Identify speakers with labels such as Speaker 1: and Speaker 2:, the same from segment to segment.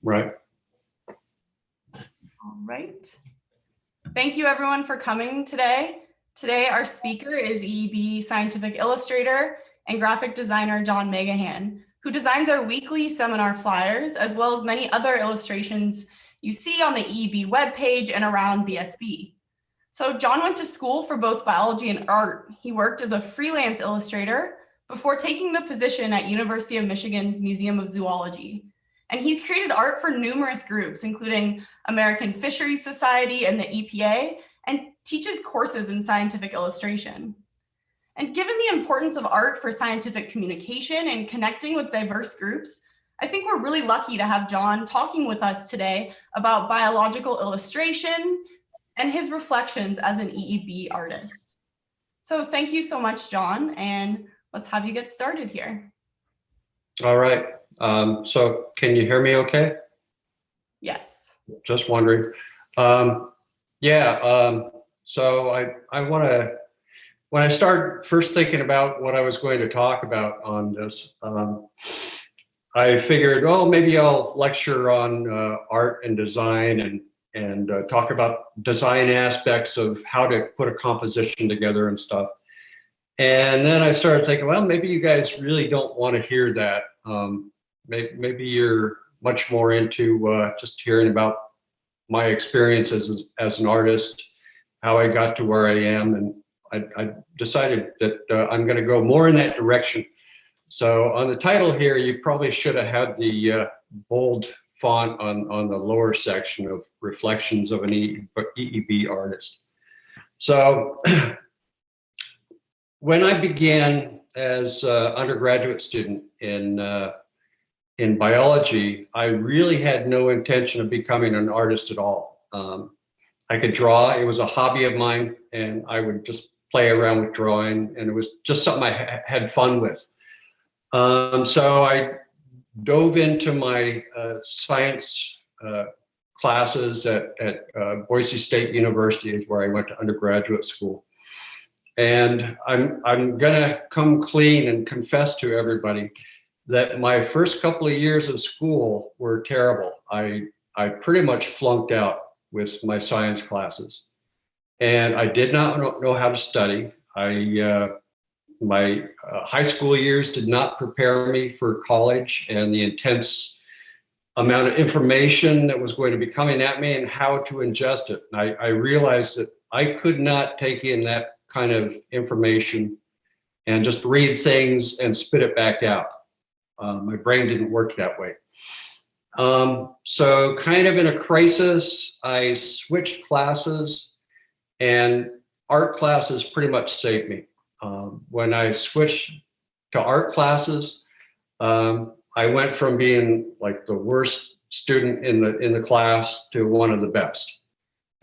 Speaker 1: Right.
Speaker 2: All right. Thank you everyone for coming today. Today our speaker is EEB scientific illustrator and graphic designer John Megahan, who designs our weekly seminar flyers as well as many other illustrations you see on the EEB webpage and around BSB. So John went to school for both biology and art. He worked as a freelance illustrator before taking the position at University of Michigan's Museum of Zoology. And he's created art for numerous groups, including American Fisheries Society and the EPA, and teaches courses in scientific illustration. And given the importance of art for scientific communication and connecting with diverse groups, I think we're really lucky to have John talking with us today about biological illustration and his reflections as an EEB artist. So thank you so much, John, and let's have you get started here.
Speaker 1: All right. So can you hear me okay?
Speaker 2: Yes.
Speaker 1: Just wondering. So I want to, when I started first thinking about what I was going to talk about on this, I figured, well, maybe I'll lecture on art and design and talk about design aspects of how to put a composition together and stuff. And then I started thinking, well, maybe you guys really don't want to hear that. Maybe you're much more into just hearing about my experiences as an artist, how I got to where I am, and I decided that I'm going to go more in that direction. So on the title here, you probably should have had the bold font on the lower section of Reflections of an EEB Artist. So when I began as an undergraduate student in biology, I really had no intention of becoming an artist at all. I could draw, it was a hobby of mine, and I would just play around with drawing, and it was just something I had fun with. So I dove into my science classes at Boise State University, is where I went to undergraduate school. And I'm gonna come clean and confess to everybody that my first couple of years of school were terrible. I pretty much flunked out with my science classes, and I did not know how to study. My high school years did not prepare me for college and the intense amount of information that was going to be coming at me and how to ingest it. And I realized that I could not take in that kind of information and just read things and spit it back out. My brain didn't work that way. So kind of in a crisis, I switched classes, and art classes pretty much saved me. When I switched to art classes, I went from being like the worst student in the class to one of the best.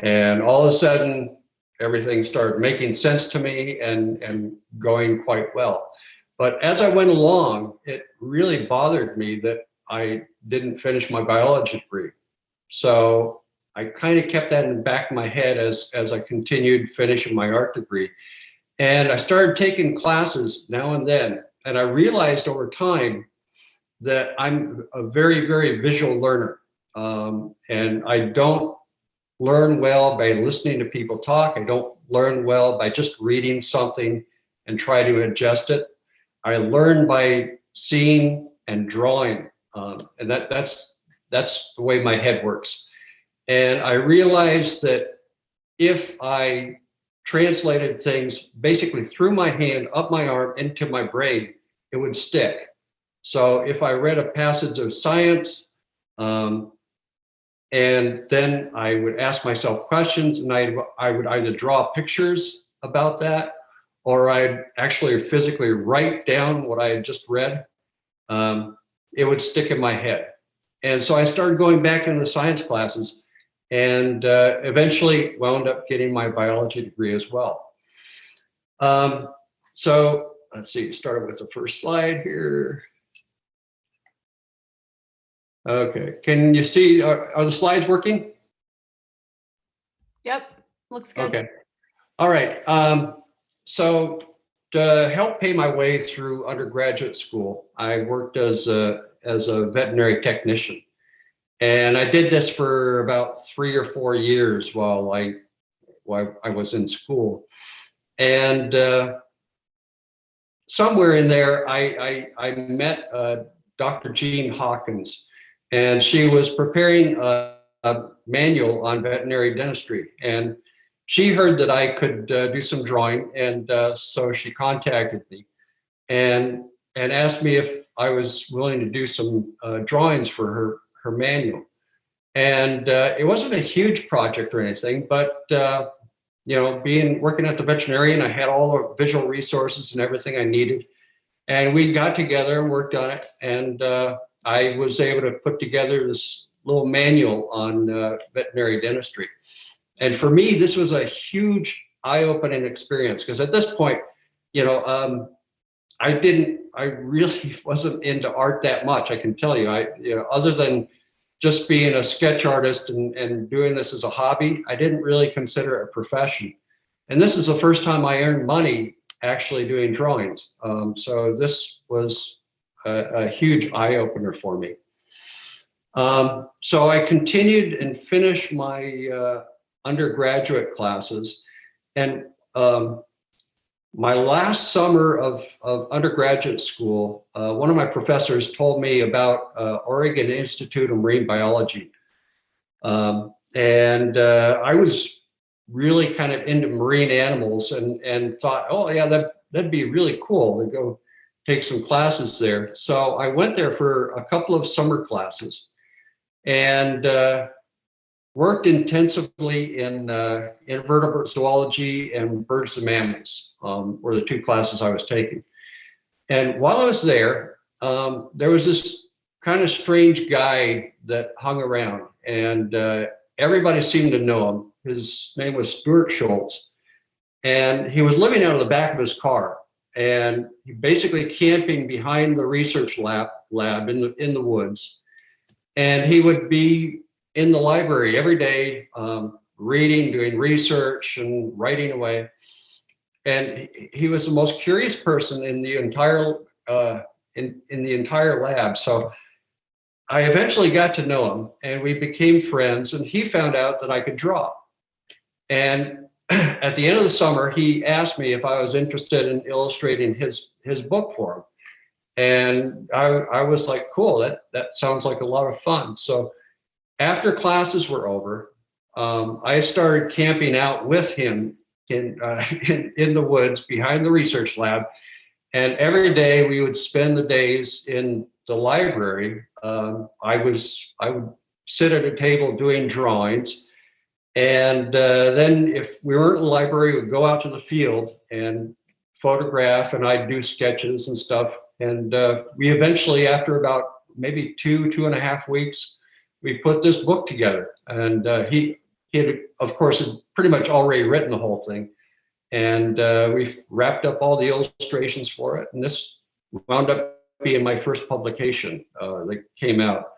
Speaker 1: And all of a sudden, everything started making sense to me and going quite well. But as I went along, it really bothered me that I didn't finish my biology degree. So I kind of kept that in the back of my head as I continued finishing my art degree. And I started taking classes now and then. And I realized over time that I'm a very, very visual learner. And I don't learn well by listening to people talk. I don't learn well by just reading something and try to adjust it. I learn by seeing and drawing, and that's the way my head works. And I realized that if I translated things basically through my hand, up my arm, into my brain, it would stick. So if I read a passage of science, and then I would ask myself questions, and I would either draw pictures about that, or I'd actually physically write down what I had just read. It would stick in my head. And so I started going back into the science classes, and eventually wound up getting my biology degree as well. So let's see, started with the first slide here. Okay, can you see, are the slides working?
Speaker 2: Yep, looks good.
Speaker 1: Okay, all right. So to help pay my way through undergraduate school, I worked as a veterinary technician. And I did this for about 3 or 4 years while I was in school. And somewhere in there, I met Dr. Jean Hawkins, and she was preparing a manual on veterinary dentistry. And she heard that I could do some drawing, and so she contacted me and asked me if I was willing to do some drawings for her manual. And it wasn't a huge project or anything, but you know, working at the veterinarian, I had all the visual resources and everything I needed. And we got together and worked on it. And I was able to put together this little manual on veterinary dentistry. And for me, this was a huge eye-opening experience, because at this point, you know, I really wasn't into art that much. I can tell you, you know, other than just being a sketch artist and doing this as a hobby, I didn't really consider it a profession. And this is the first time I earned money actually doing drawings. So this was a huge eye opener for me. So I continued and finished my undergraduate classes. And my last summer of undergraduate school, one of my professors told me about Oregon Institute of Marine Biology. And I was really kind of into marine animals and thought, oh yeah, that'd be really cool to go take some classes there. So I went there for a couple of summer classes and worked intensively in invertebrate zoology and birds and mammals, were the 2 classes I was taking. And while I was there, there was this kind of strange guy that hung around, and everybody seemed to know him. His name was Stuart Schultz, and he was living out of the back of his car, and he basically camping behind the research lab in the woods. And he would be in the library every day, reading, doing research, and writing away. And he was the most curious person in the entire in the entire lab. So I eventually got to know him, and we became friends. And he found out that I could draw. And at the end of the summer, he asked me if I was interested in illustrating his book for him. And I was like, cool, that sounds like a lot of fun. So after classes were over, I started camping out with him in the woods behind the research lab. And every day we would spend the days in the library. I would sit at a table doing drawings. And then if we weren't in the library, we'd go out to the field and photograph, and I'd do sketches and stuff. And we eventually, after about maybe 2.5 weeks, we put this book together. And he had, of course, had pretty much already written the whole thing. And we wrapped up all the illustrations for it. And this wound up being my first publication that came out.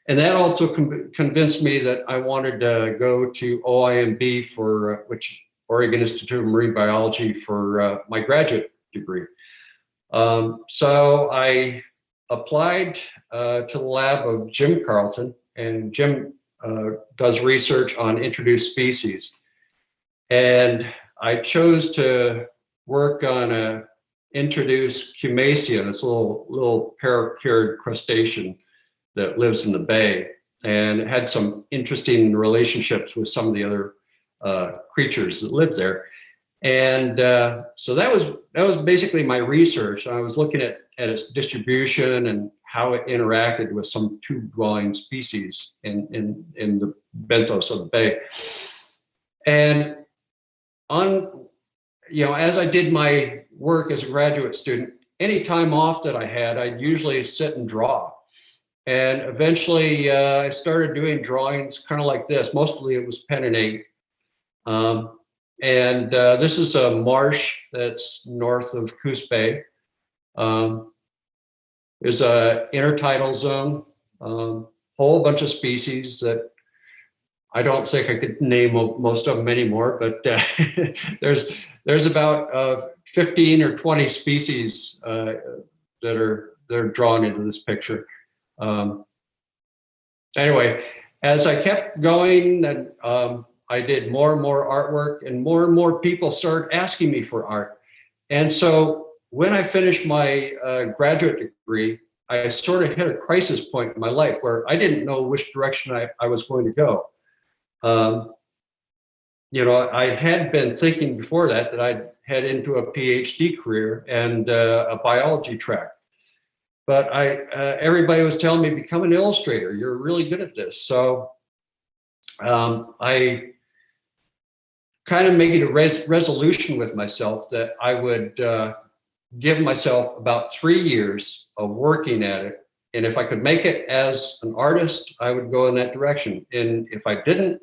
Speaker 1: And that also convinced me that I wanted to go to OIMB for, which Oregon Institute of Marine Biology, for my graduate degree. So I applied to the lab of Jim Carlton, and Jim does research on introduced species. And I chose to work on a introduced Cumacia, this little paracurid crustacean that lives in the bay, and it had some interesting relationships with some of the other creatures that live there. And so that was basically my research. I was looking at its distribution and how it interacted with some tube-dwelling species in the benthos of the bay. And as I did my work as a graduate student, any time off that I had, I'd usually sit and draw. And eventually I started doing drawings kind of like this. Mostly it was pen and ink. This is a marsh that's north of Coos Bay. There's a intertidal zone, whole bunch of species that I don't think I could name most of them anymore, but there's about 15 or 20 species that are drawn into this picture. Anyway, as I kept going, and I did more and more artwork, and more people started asking me for art. And so when I finished my graduate degree, I sort of hit a crisis point in my life where I didn't know which direction I was going to go. You know, I had been thinking before that I'd head into a PhD career and a biology track. But everybody was telling me, become an illustrator. You're really good at this. So I kind of made a resolution with myself that I would give myself about 3 years of working at it. And if I could make it as an artist, I would go in that direction. And if I didn't,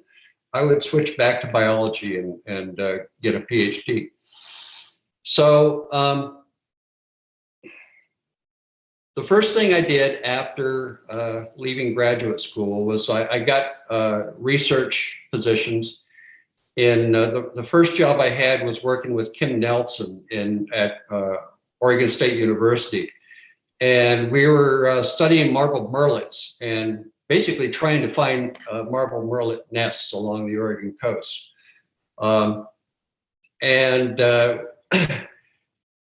Speaker 1: I would switch back to biology and get a PhD. So the first thing I did after leaving graduate school was I got research positions. In the first job I had was working with Kim Nelson at Oregon State University. And we were studying marbled murrelets and basically trying to find marbled murrelet nests along the Oregon coast.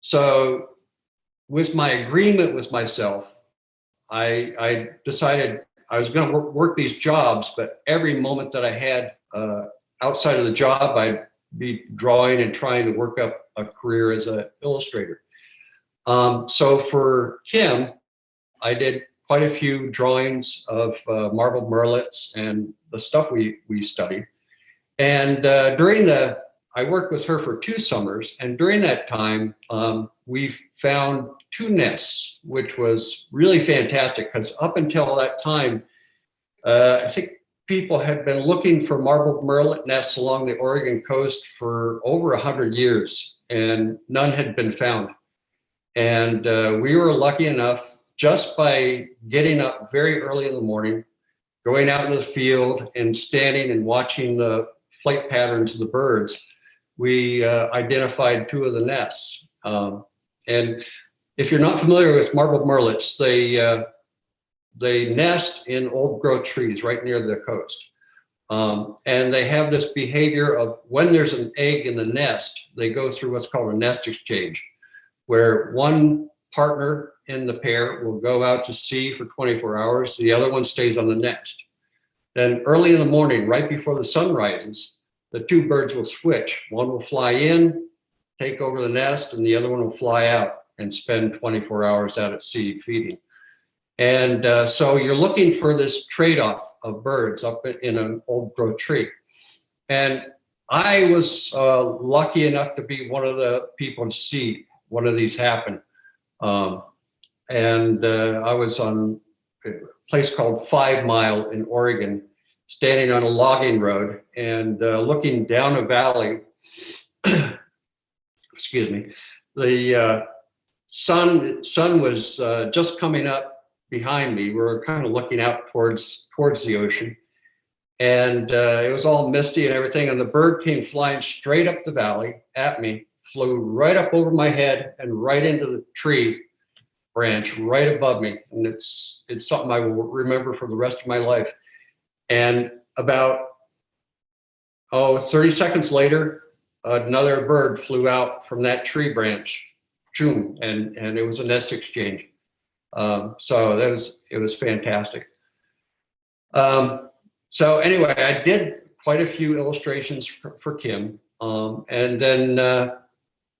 Speaker 1: So with my agreement with myself, I decided I was going to work these jobs, but every moment that I had outside of the job, I'd be drawing and trying to work up a career as an illustrator. So for Kim, I did quite a few drawings of marbled murrelets and the stuff we studied. And I worked with her for 2 summers, and during that time, we found 2 nests, which was really fantastic because up until that time, I think people had been looking for marbled murrelet nests along the Oregon coast for over 100 years, and none had been found. And we were lucky enough, just by getting up very early in the morning, going out into the field and standing and watching the flight patterns of the birds, we identified 2 of the nests. And if you're not familiar with marbled murrelets, they nest in old growth trees right near the coast. And they have this behavior of when there's an egg in the nest, they go through what's called a nest exchange, where one partner in the pair will go out to sea for 24 hours, the other one stays on the nest. Then early in the morning, right before the sun rises, the 2 birds will switch. One will fly in, take over the nest, and the other one will fly out and spend 24 hours out at sea feeding. And so you're looking for this trade-off of birds up in an old growth tree. And I was lucky enough to be one of the people to see one of these happen. I was on a place called 5 Mile in Oregon, standing on a logging road and looking down a valley. Excuse me. The sun was just coming up behind me. We were kind of looking out towards the ocean, and it was all misty and everything. And the bird came flying straight up the valley at me, flew right up over my head and right into the tree branch right above me. And it's something I will remember for the rest of my life. And about 30 seconds later, another bird flew out from that tree branch, and it was a nest exchange. So it was fantastic. So anyway, I did quite a few illustrations for Kim. And then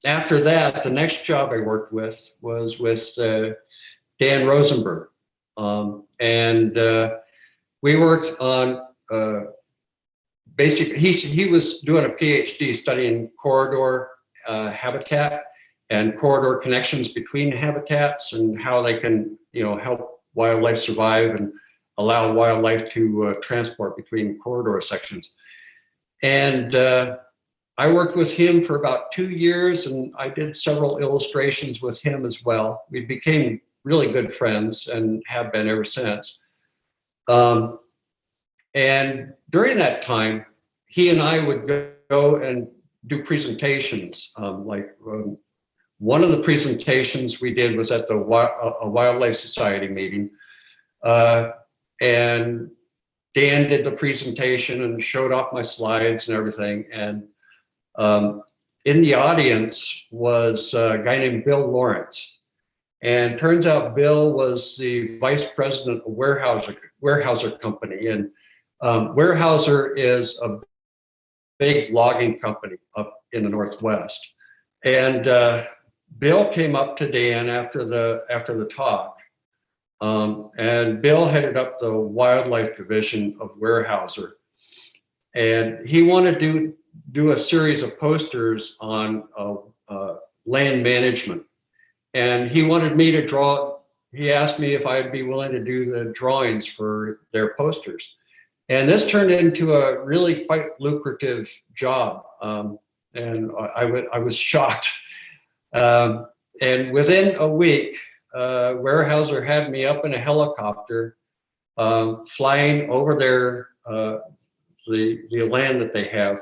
Speaker 1: after that, the next job I worked with was with Dan Rosenberg. We worked on basically, he was doing a PhD studying corridor habitat and corridor connections between habitats and how they can, help wildlife survive and allow wildlife to transport between corridor sections. And I worked with him for about 2 years, and I did several illustrations with him as well. We became really good friends and have been ever since. And during that time, he and I would go and do presentations. One of the presentations we did was at a Wildlife Society meeting. And Dan did the presentation and showed off my slides and everything. And in the audience was a guy named Bill Lawrence. And turns out Bill was the vice president of Weyerhaeuser Company. And Weyerhaeuser is a big logging company up in the Northwest. And Bill came up to Dan after the talk. And Bill headed up the wildlife division of Weyerhaeuser. And he wanted to do a series of posters on land management. And he wanted me to draw, he asked me if I'd be willing to do the drawings for their posters. And this turned into a really quite lucrative job. And I was shocked. And within a week, Weyerhaeuser had me up in a helicopter flying over their the land that they have.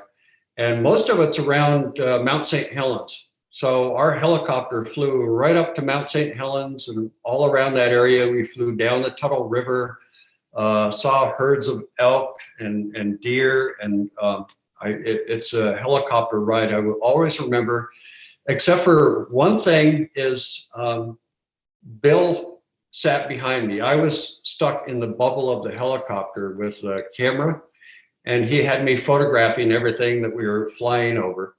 Speaker 1: And most of it's around Mount St. Helens. So our helicopter flew right up to Mount St. Helens and all around that area. We flew down the Tuttle River, saw herds of elk and deer. And it's a helicopter ride I will always remember, except for one thing is Bill sat behind me. I was stuck in the bubble of the helicopter with a camera, and he had me photographing everything that we were flying over.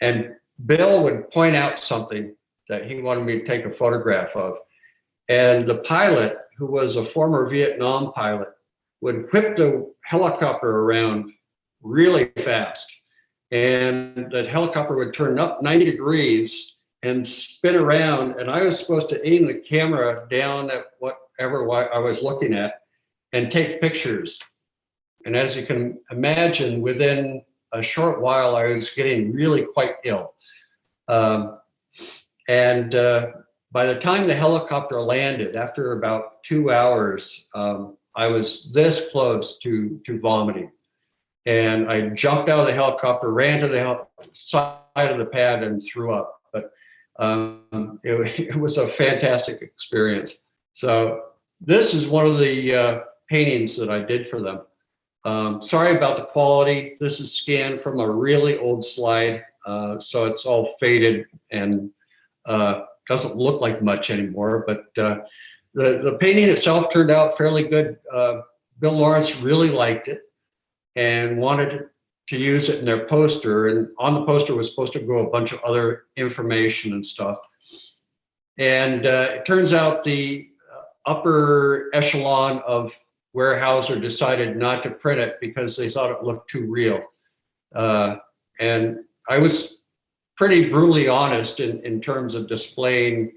Speaker 1: And Bill would point out something that he wanted me to take a photograph of. And the pilot, who was a former Vietnam pilot, would whip the helicopter around really fast. And that helicopter would turn up 90 degrees and spin around. And I was supposed to aim the camera down at whatever I was looking at and take pictures. And as you can imagine, within a short while, I was getting really quite ill. By the time the helicopter landed, after about 2 hours, I was this close to vomiting. And I jumped out of the helicopter, ran to the side of the pad and threw up. But it was a fantastic experience. So this is one of the paintings that I did for them. Sorry about the quality. This is scanned from a really old slide. So it's all faded and doesn't look like much anymore, but the painting itself turned out fairly good. Bill Lawrence really liked it and wanted to use it in their poster, and on the poster was supposed to go a bunch of other information and stuff. And it turns out the upper echelon of Weyerhaeuser decided not to print it because they thought it looked too real. And I was pretty brutally honest in terms of displaying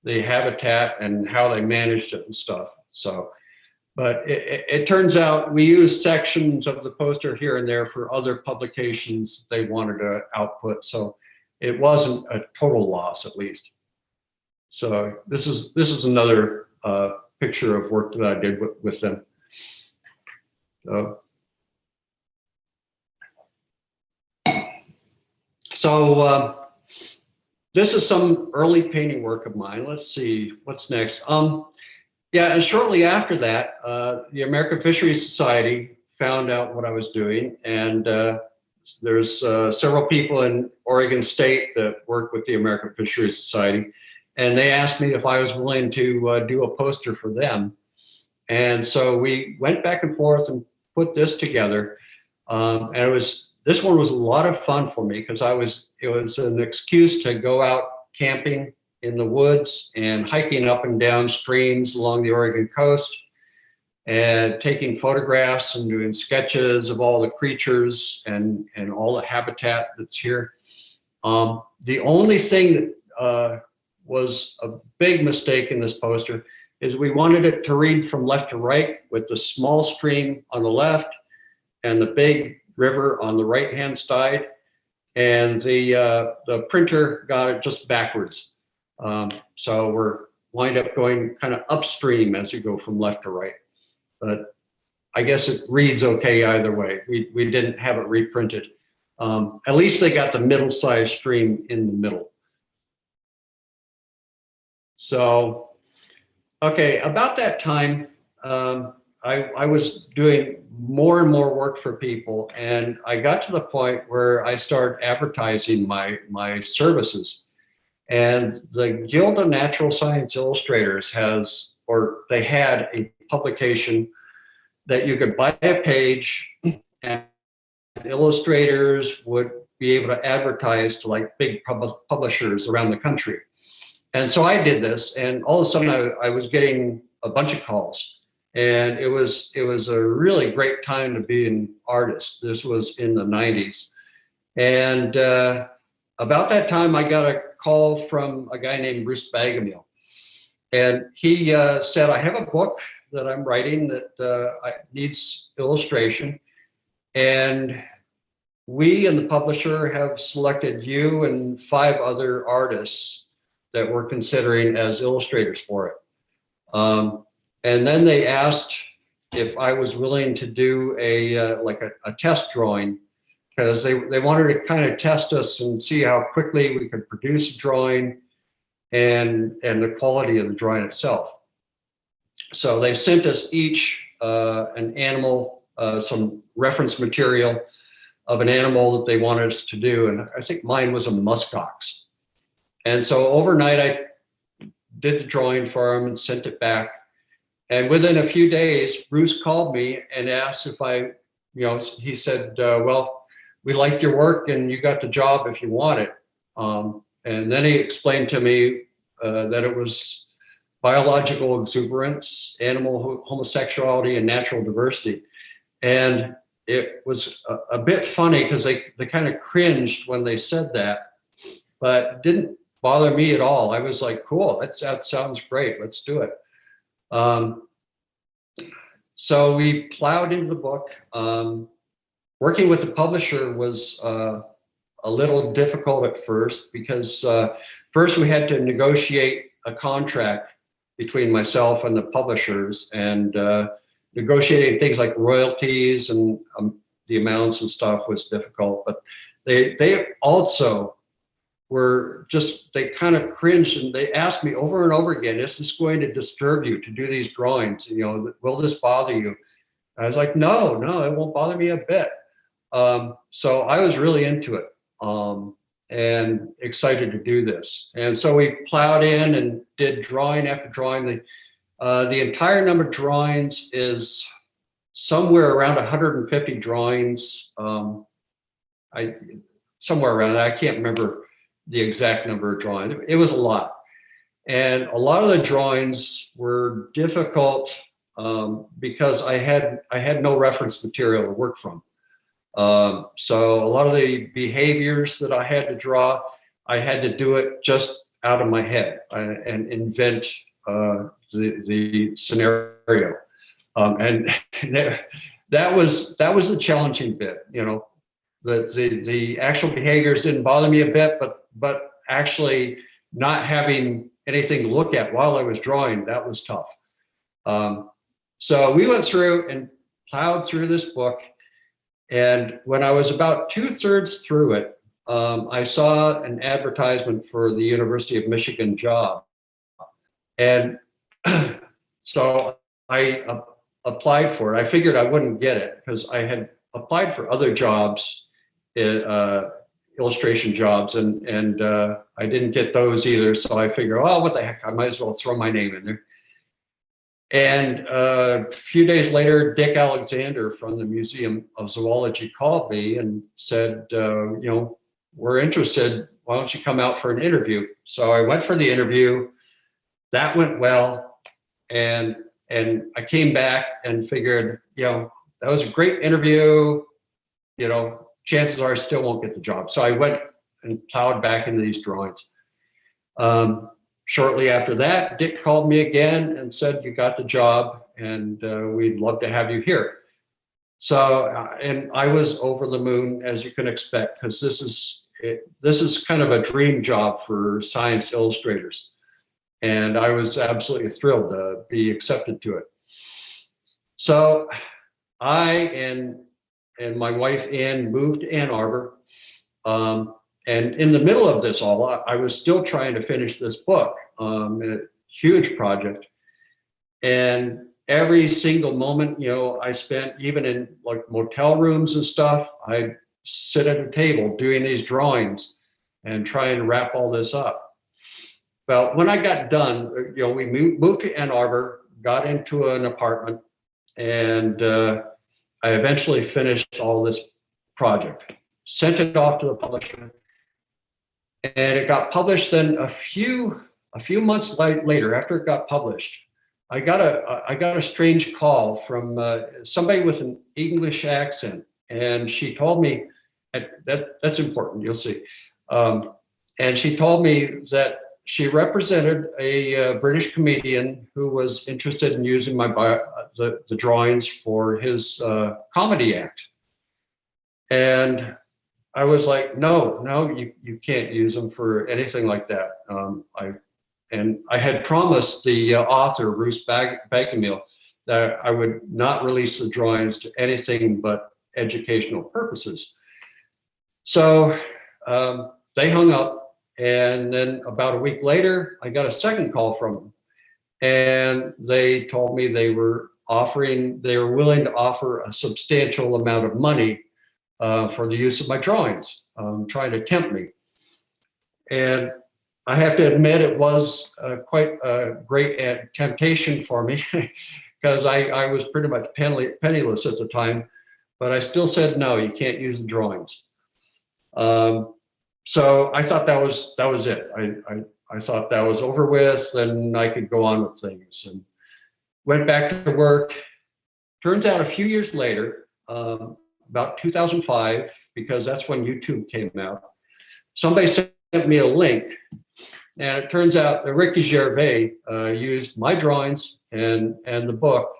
Speaker 1: the habitat and how they managed it and stuff. So, but it turns out we used sections of the poster here and there for other publications they wanted to output. So it wasn't a total loss, at least. So this is another picture of work that I did with them. So this is some early painting work of mine. Let's see what's next. Yeah, and shortly after that, the American Fisheries Society found out what I was doing, and there's several people in Oregon State that work with the American Fisheries Society, and they asked me if I was willing to do a poster for them. And so we went back and forth and put this together. And this one was a lot of fun for me because it was an excuse to go out camping in the woods and hiking up and down streams along the Oregon coast and taking photographs and doing sketches of all the creatures and all the habitat that's here. The only thing that was a big mistake in this poster is we wanted it to read from left to right with the small stream on the left and the big river on the right-hand side. And the printer got it just backwards. So we're wind up going kind of upstream as you go from left to right. But I guess it reads okay either way. We didn't have it reprinted. At least they got the middle-sized stream in the middle. So, okay, about that time, I was doing more and more work for people, and I got to the point where I started advertising my services. And the Guild of Natural Science Illustrators they had a publication that you could buy a page, and illustrators would be able to advertise to like big publishers around the country. And so I did this, and all of a sudden I was getting a bunch of calls. And it was a really great time to be an artist. This was in the 90s. And about that time, I got a call from a guy named Bruce Bagamil. And he said, I have a book that I'm writing that needs illustration. And we and the publisher have selected you and 5 other artists that we're considering as illustrators for it. And then they asked if I was willing to do a test drawing, because they wanted to kind of test us and see how quickly we could produce a drawing and the quality of the drawing itself. So they sent us each an animal, some reference material of an animal that they wanted us to do. And I think mine was a muskox. And so overnight I did the drawing for him and sent it back. And within a few days, Bruce called me and asked if he said, well, we liked your work and you got the job if you want it. And then he explained to me that it was biological exuberance, animal homosexuality, and natural diversity. And it was a bit funny because they kind of cringed when they said that, but it didn't bother me at all. I was like, cool, that sounds great, let's do it. So we plowed into the book. Working with the publisher was a little difficult at first because first we had to negotiate a contract between myself and the publishers, and negotiating things like royalties and the amounts and stuff was difficult. But they also were they kind of cringed, and they asked me over and over again, is this going to disturb you to do these drawings? Will this bother you? I was like, no, it won't bother me a bit. So I was really into it and excited to do this. And so we plowed in and did drawing after drawing. The entire number of drawings is somewhere around 150 drawings. Somewhere around that, I can't remember the exact number of drawings. It was a lot. And a lot of the drawings were difficult because I had no reference material to work from. So a lot of the behaviors that I had to draw, I had to do it just out of my head and invent the scenario. And that was the challenging bit. The actual behaviors didn't bother me a bit, but actually not having anything to look at while I was drawing, that was tough. So we went through and plowed through this book. And when I was about 2/3 through it, I saw an advertisement for the University of Michigan job. And so I applied for it. I figured I wouldn't get it because I had applied for other jobs, illustration jobs, and I didn't get those either. So I figured, oh, what the heck, I might as well throw my name in there. And a few days later, Dick Alexander from the Museum of Zoology called me and said, we're interested. Why don't you come out for an interview? So I went for the interview. That went well. And I came back and figured, that was a great interview. Chances are I still won't get the job. So I went and plowed back into these drawings. Shortly after that, Dick called me again and said, you got the job and we'd love to have you here. So, and I was over the moon, as you can expect, because this is kind of a dream job for science illustrators. And I was absolutely thrilled to be accepted to it. So I and my wife, Ann, moved to Ann Arbor. And in the middle of this all, I was still trying to finish this book, a huge project. And every single moment, I spent even in like motel rooms and stuff, I'd sit at a table doing these drawings and try and wrap all this up. Well, when I got done, we moved to Ann Arbor, got into an apartment, and I eventually finished all this project, sent it off to the publisher, and it got published. Then a few months later, after it got published, I got a strange call from somebody with an English accent, and she told me, that's important, you'll see. And she told me that she represented a British comedian who was interested in using the drawings for his comedy act. And I was like, no, you can't use them for anything like that. I had promised the author, Bruce Bagamiel, that I would not release the drawings to anything but educational purposes. So they hung up, and then about a week later, I got a second call from them, and they told me they were willing to offer a substantial amount of money for the use of my drawings, trying to tempt me. And I have to admit, it was quite a great temptation for me because I was pretty much penniless at the time, but I still said, no, you can't use the drawings. So I thought that was it. I thought that was over with and I could go on with things, and went back to work. Turns out a few years later, about 2005, because that's when YouTube came out, somebody sent me a link, and it turns out that Ricky Gervais used my drawings and the book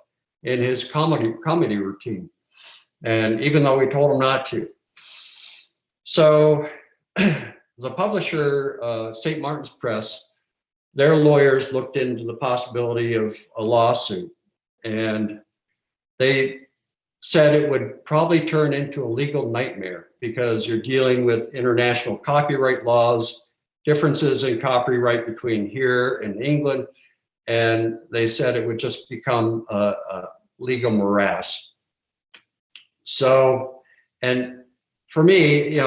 Speaker 1: in his comedy routine, and even though we told him not to. So the publisher, St. Martin's Press, their lawyers looked into the possibility of a lawsuit, and they said it would probably turn into a legal nightmare because you're dealing with international copyright laws, differences in copyright between here and England, and they said it would just become a legal morass. So, and for me,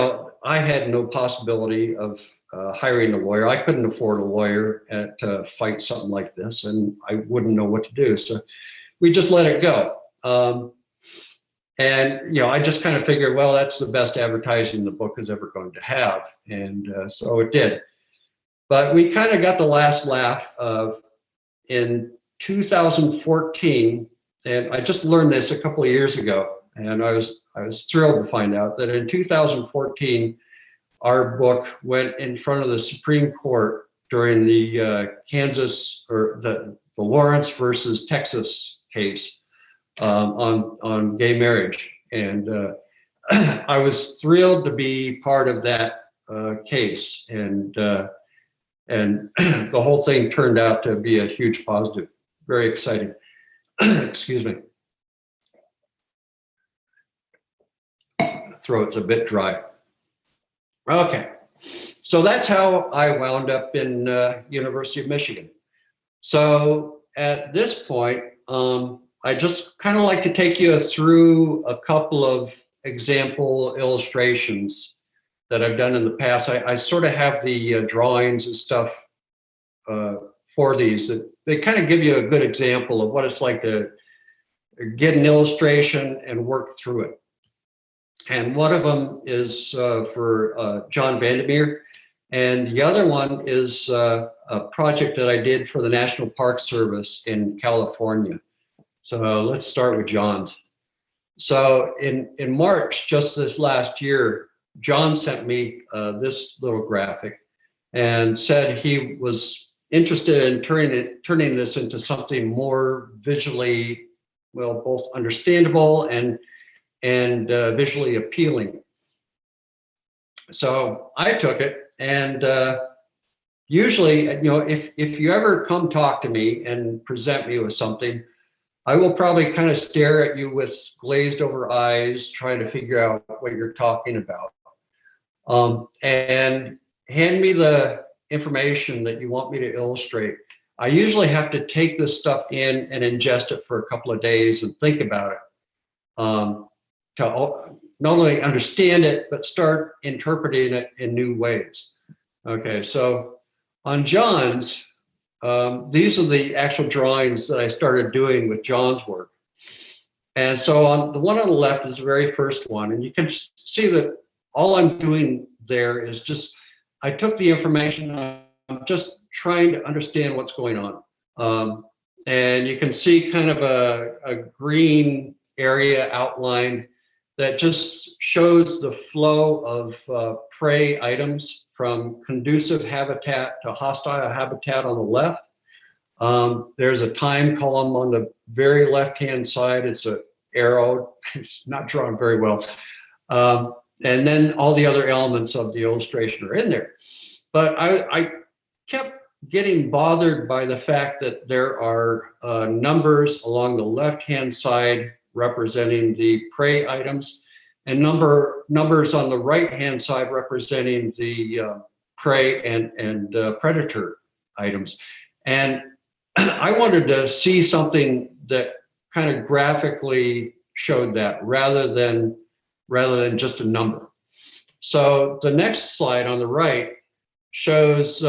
Speaker 1: I had no possibility of hiring a lawyer. I couldn't afford a lawyer to fight something like this, and I wouldn't know what to do. So we just let it go. And I just kind of figured, well, that's the best advertising the book is ever going to have, and so it did. But we kind of got the last laugh in 2014, and I just learned this a couple of years ago, and I was thrilled to find out that in 2014, our book went in front of the Supreme Court during the Kansas, or the Lawrence versus Texas case on gay marriage. And I was thrilled to be part of that case. And the whole thing turned out to be a huge positive, very exciting. Excuse me. Throat's a bit dry. Okay, so that's how I wound up in University of Michigan. So at this point, I just kind of like to take you through a couple of example illustrations that I've done in the past. I sort of have the drawings and stuff for these. They kind of give you a good example of what it's like to get an illustration and work through it. And one of them is for John Vandermeer, and the other one is a project that I did for the National Park Service in California. So let's start with John's. So in March, just this last year, John sent me this little graphic and said he was interested in turning this into something more visually, well, both understandable and visually appealing. So I took it, and usually, if you ever come talk to me and present me with something, I will probably kind of stare at you with glazed over eyes, trying to figure out what you're talking about, and hand me the information that you want me to illustrate. I usually have to take this stuff in and ingest it for a couple of days and think about it, to not only understand it, but start interpreting it in new ways. Okay, so on John's, these are the actual drawings that I started doing with John's work. And so on the one on the left is the very first one, and you can see that all I'm doing there is just, I took the information, I'm just trying to understand what's going on. And you can see kind of a green area outline that just shows the flow of prey items from conducive habitat to hostile habitat on the left. There's a time column on the very left-hand side. It's an arrow. It's not drawn very well. And then all the other elements of the illustration are in there. But I kept getting bothered by the fact that there are numbers along the left-hand side representing the prey items, and numbers on the right-hand side representing the prey and predator items. And I wanted to see something that kind of graphically showed that rather than just a number. So the next slide on the right shows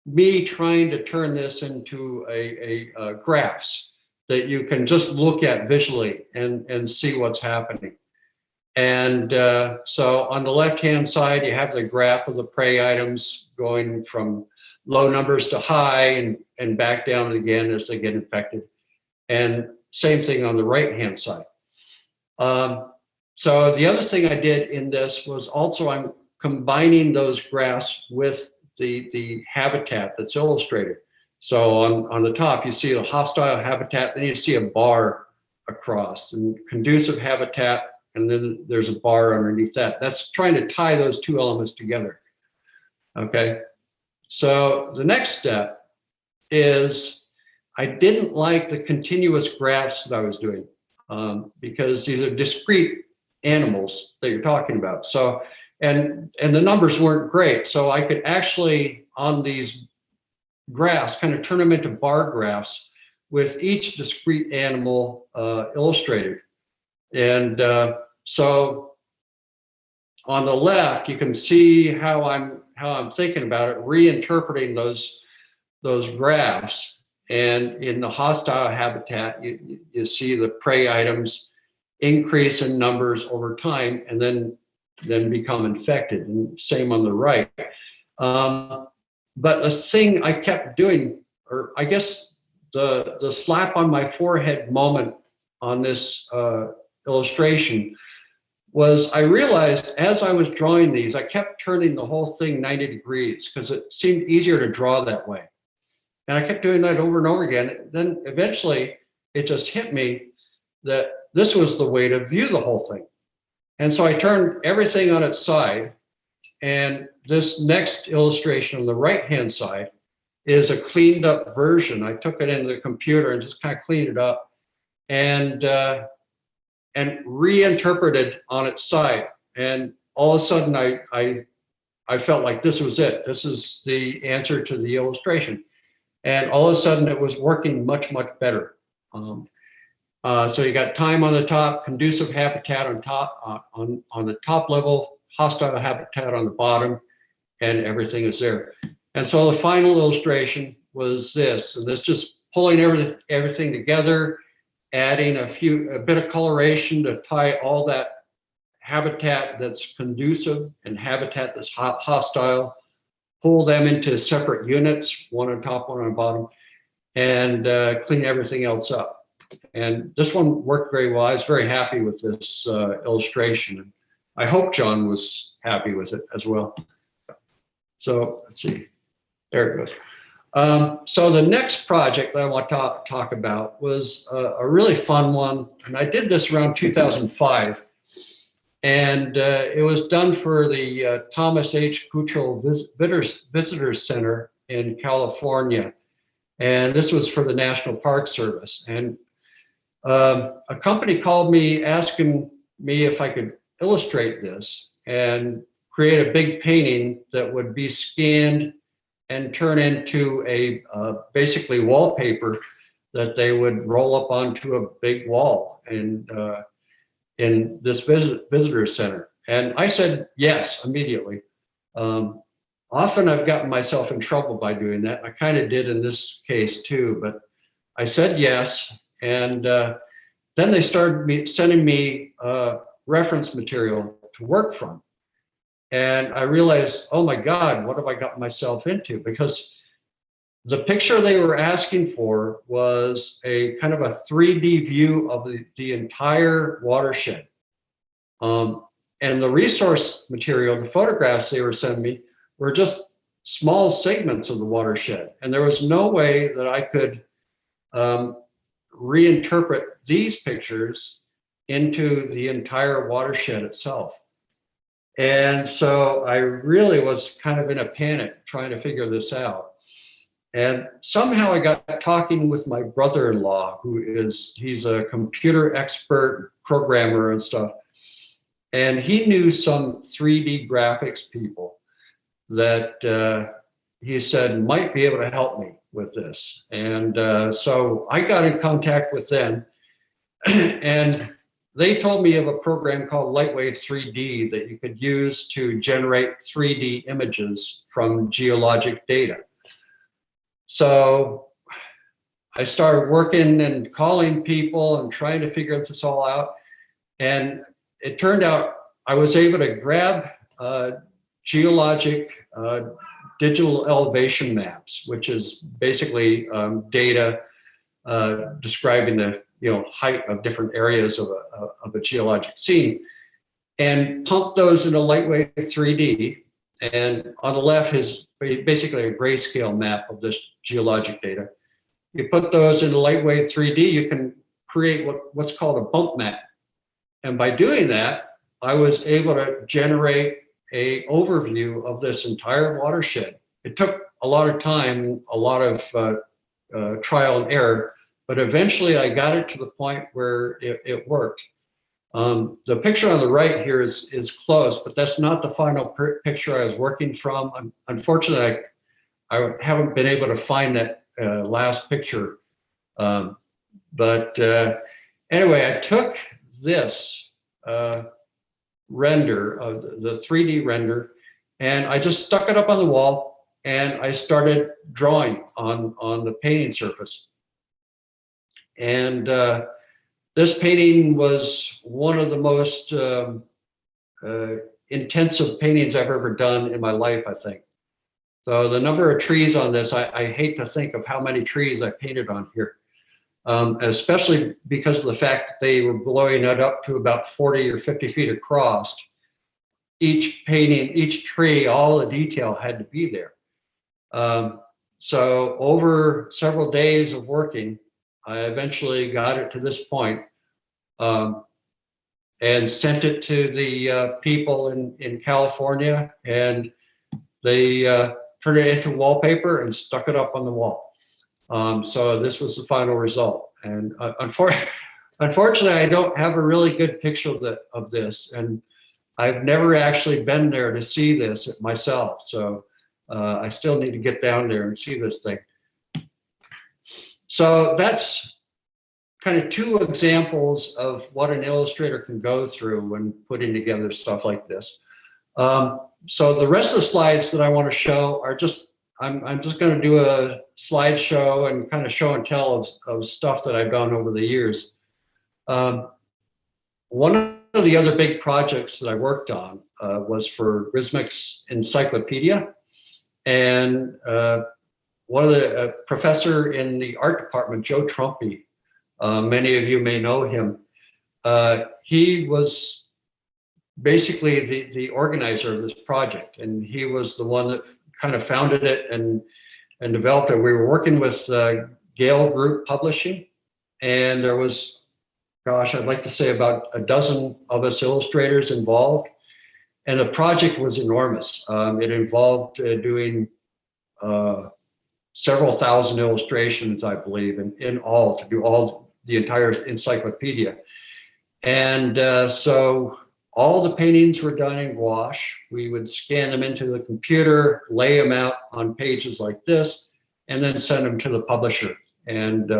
Speaker 1: me trying to turn this into a graphs that you can just look at visually and see what's happening. And so on the left-hand side, you have the graph of the prey items going from low numbers to high and back down again as they get infected. And same thing on the right-hand side. So the other thing I did in this was also I'm combining those graphs with the habitat that's illustrated. So on the top, you see a hostile habitat, then you see a bar across, and conducive habitat, and then there's a bar underneath that. That's trying to tie those two elements together. Okay, so the next step is I didn't like the continuous graphs that I was doing because these are discrete animals that you're talking about. So, and the numbers weren't great. So I could actually, on these graphs, kind of turn them into bar graphs with each discrete animal illustrated. And so on the left, you can see how I'm thinking about it, reinterpreting those graphs. And in the hostile habitat, you see the prey items increase in numbers over time and then become infected, and same on the right. But the thing I kept doing, or I guess the slap on my forehead moment on this illustration was I realized as I was drawing these, I kept turning the whole thing 90 degrees because it seemed easier to draw that way. And I kept doing that over and over again. Then eventually it just hit me that this was the way to view the whole thing. And so I turned everything on its side. And this next illustration on the right-hand side is a cleaned up version. I took it into the computer and just kind of cleaned it up and reinterpreted on its side. And all of a sudden I felt like this was it. This is the answer to the illustration. And all of a sudden it was working much, much better. So you got time on the top, conducive habitat on top, on the top level, hostile habitat on the bottom, and everything is there. And so the final illustration was this, and this just pulling everything together, adding a bit of coloration to tie all that habitat that's conducive and habitat that's hostile, pull them into separate units, one on top, one on the bottom, and clean everything else up. And this one worked very well. I was very happy with this illustration. And I hope John was happy with it as well. So let's see, there it goes. So the next project that I want to talk about was a really fun one. And I did this around 2005. And it was done for the Thomas H. Kuchel Visitors Center in California. And this was for the National Park Service. And a company called me asking me if I could illustrate this and create a big painting that would be scanned and turn into a basically wallpaper that they would roll up onto a big wall and in this visitor center. And I said yes immediately. Often I've gotten myself in trouble by doing that. I kind of did in this case too, but I said yes. And then they started sending me reference material to work from. And I realized, oh my God, what have I got myself into? Because the picture they were asking for was a kind of a 3D view of the entire watershed. And the resource material, the photographs they were sending me, were just small segments of the watershed. And there was no way that I could reinterpret these pictures into the entire watershed itself. And so I really was kind of in a panic trying to figure this out. And somehow I got talking with my brother-in-law, he's a computer expert programmer and stuff. And he knew some 3D graphics people that he said might be able to help me with this. And so I got in contact with them and they told me of a program called Lightwave 3D that you could use to generate 3D images from geologic data. So I started working and calling people and trying to figure this all out. And it turned out I was able to grab geologic digital elevation maps, which is basically data describing the height of different areas of a geologic scene, and pump those into Lightwave 3D. And on the left is basically a grayscale map of this geologic data. You put those into Lightwave 3D, you can create what's called a bump map. And by doing that, I was able to generate an overview of this entire watershed. It took a lot of time, a lot of trial and error, but eventually I got it to the point where it worked. The picture on the right here is close, but that's not the final picture I was working from. Unfortunately, I haven't been able to find that last picture. But anyway, I took this render, the 3D render, and I just stuck it up on the wall and I started drawing on the painting surface. And this painting was one of the most intensive paintings I've ever done in my life, I think. So the number of trees on this, I hate to think of how many trees I painted on here, especially because of the fact that they were blowing it up to about 40 or 50 feet across. Each painting, each tree, all the detail had to be there. So over several days of working, I eventually got it to this point, and sent it to the people in California, and they turned it into wallpaper and stuck it up on the wall. So this was the final result. And unfortunately, I don't have a really good picture of this, and I've never actually been there to see this myself. So I still need to get down there and see this thing. So that's kind of two examples of what an illustrator can go through when putting together stuff like this. So the rest of the slides that I want to show are just, I'm just going to do a slideshow and kind of show and tell of stuff that I've done over the years. One of the other big projects that I worked on was for Rhythmics Encyclopedia. And one of the professor in the art department, Joe Trumpy, many of you may know him. He was basically the organizer of this project, and he was the one that kind of founded it and developed it. We were working with Gale Group Publishing, and there was, gosh, I'd like to say about a dozen of us illustrators involved, and the project was enormous. It involved doing several thousand illustrations, I believe, in all, to do the entire encyclopedia. And so all the paintings were done in gouache. We would scan them into the computer, lay them out on pages like this, and then send them to the publisher. And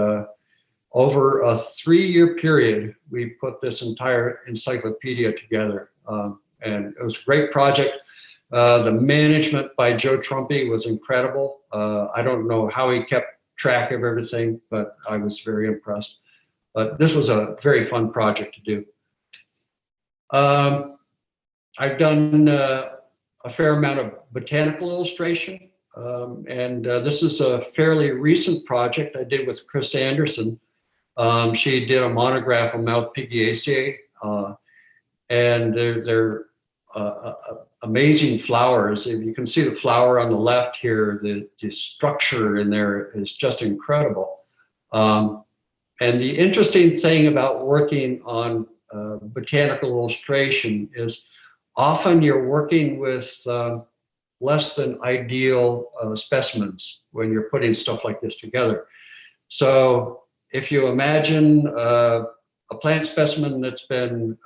Speaker 1: over a 3-year period, we put this entire encyclopedia together. And it was a great project. The management by Joe Trumpy was incredible. I don't know how he kept track of everything, but I was very impressed. But this was a very fun project to do. I've done a fair amount of botanical illustration, and this is a fairly recent project I did with Chris Anderson. She did a monograph on Malpighiaceae, and they're amazing flowers. If you can see the flower on the left here, the structure in there is just incredible. And the interesting thing about working on botanical illustration is often you're working with less than ideal specimens when you're putting stuff like this together. So if you imagine a plant specimen that's been